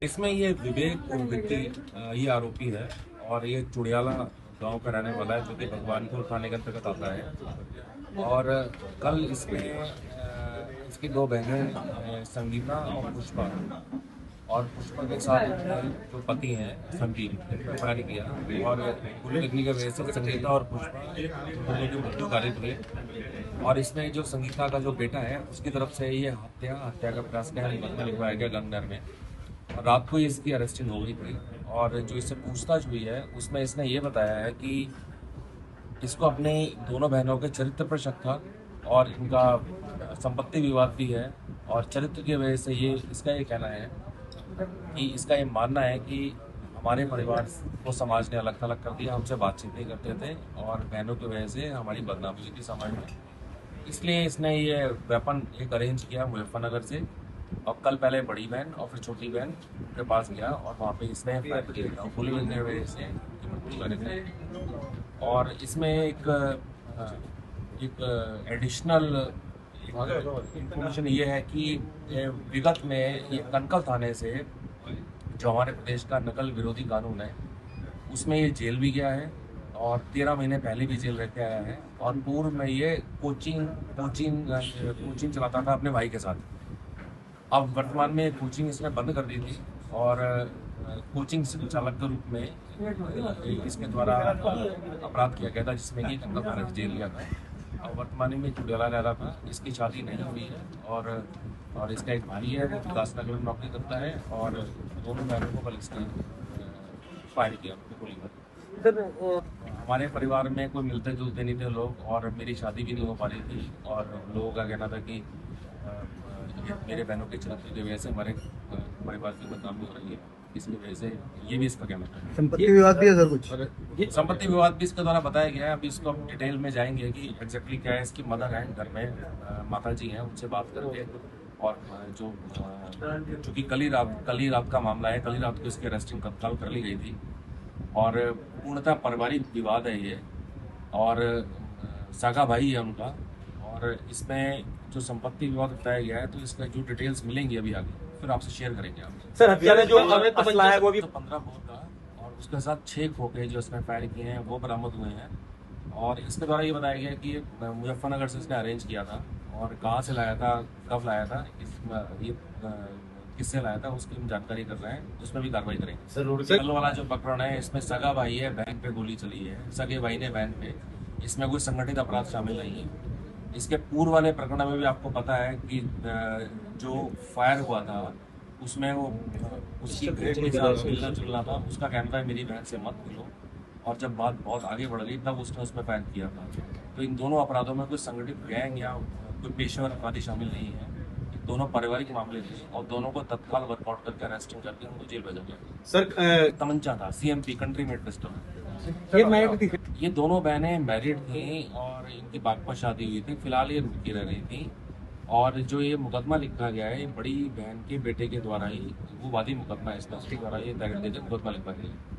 इसमें ये विवेक उर्वशी ये आरोपी है और ये चुड़ियाला गांव का रहने वाला है जो कि भगवानपुर थाने के अंतर्गत आता है। और कल इसमें इसकी दो बहनें संगीता और पुष्पा और पुष्पा के साथ जो पति हैं संदीप ने फायर किया और गोली लगने की वजह से संगीता और पुष्पा दोनों की मृत्यु कारित हुई। और इसमें जो संगीता का जो बेटा है उसकी तरफ से ये हत्या का प्रयास का मुकदमा लिखवाया गया गंगनगर में। और रात को ही इसकी अरेस्टिंग हो गई थी और जो इससे पूछताछ हुई है उसमें इसने ये बताया है कि इसको अपने दोनों बहनों के चरित्र पर शक था और इनका संपत्ति विवाद भी है। और चरित्र की वजह से ये इसका ये कहना है कि इसका ये मानना है कि हमारे परिवार को समाज ने अलग थलग कर दिया, हमसे बातचीत नहीं करते थे और बहनों की वजह से हमारी बदनामी हुई थी समाज में। इसलिए इसने ये वेपन एक अरेंज किया मुजफ्फरनगर से और कल पहले बड़ी बहन और फिर छोटी बहन के पास गया और वहाँ पे इसने फायर किया और गोली लगने की वजह से मृत्यु कर दी। और इसमें एक एडिशनल इंफॉर्मेशन ये है कि विगत में ये कनकल थाने से जो हमारे प्रदेश का नकल विरोधी कानून है उसमें ये जेल भी गया है और 13 महीने पहले भी जेल रह के आया है। और पूर्व में ये कोचिंग चलाता था अपने भाई के साथ। अब वर्तमान में कोचिंग इसने बंद कर दी थी और कोचिंग संचालक के रूप में इसके द्वारा अपराध किया गया था जिसमें कि कनकल थाने से जेल गया था। और वर्तमान में चुड़ैला रह रहा था, इसकी शादी नहीं हुई है और इसका एक भाई है वो विकासनगर में नौकरी करता है और दोनों बहनों को कल इसने फायर किया गोली मार। हमारे परिवार में कोई मिलते जुलते नहीं थे लोग और मेरी शादी भी नहीं हो पा रही थी और लोगों का कहना था कि मेरे बहनों के चरित्र की वजह से हमारे परिवार की बदनामी हो रही है, इसकी वजह से ये भी इसका कहना था। संपत्ति विवाद भी है सर कुछ? संपत्ति विवाद भी इसके द्वारा बताया गया है। अभी इसको हम डिटेल में जाएंगे कि एग्जैक्टली क्या है। इसकी मदर है घर में, माता जी हैं, उनसे बात करके और जो चूँकि कल ही रात का मामला है, कल ही रात को इसकी अरेस्टिंग तत्काल कर ली गई थी और पूर्णतः पारिवारिक विवाद है ये और सगा भाई है उनका। और इसमें जो संपत्ति विवाद बताया गया है तो इसका जो डिटेल्स मिलेंगी अभी आगे फिर आपसे शेयर करेंगे आप। सर हत्या में जो अवैध असला है वो भी 15 बोर का और उसके साथ 6 खोखे जो इसमें फायर किए हैं वो बरामद हुए हैं। और इसके द्वारा ये बताया गया कि मुजफ्फरनगर से इसने अरेंज किया था और कहाँ से लाया था, कब लाया था, ये किससे लाया था उसकी हम जानकारी कर रहे हैं, उसमें भी कार्रवाई करेंगे। कल वाला जो प्रकरण है इसमें सगा भाई है, बहन पे गोली चली है, सगे भाई ने बहन पे, इसमें कोई संगठित अपराध शामिल नहीं है। इसके पूर्व वाले प्रकरण में भी आपको पता है कि जो फायर हुआ था उसमें वो उसकी बहन के साथ मिलना जुलना था। उसका कहना था मेरी बहन से मत मिलो और जब बात बहुत आगे बढ़ गई तब उसने उसमें फायर किया था। तो इन दोनों अपराधों में कोई संगठित गैंग या कोई पेशेवर अपराधी शामिल नहीं है, दोनों पारिवारिक मामले थे और दोनों को तत्काल वर्कआउट करके अरेस्टिंग करके उनको जेल भेजा गया। सर तमंचा था CMP कंट्री मेड पिस्टल। ये दोनों बहनें मैरिड थी और इनकी बागपत शादी हुई थी, फिलहाल ये रुकी रह रही थी। और जो ये मुकदमा लिखा गया है बड़ी बहन के बेटे के द्वारा ही, वो वादी मुकदमा है इसका, उसके द्वारा ये मुकदमा लिखा गया है।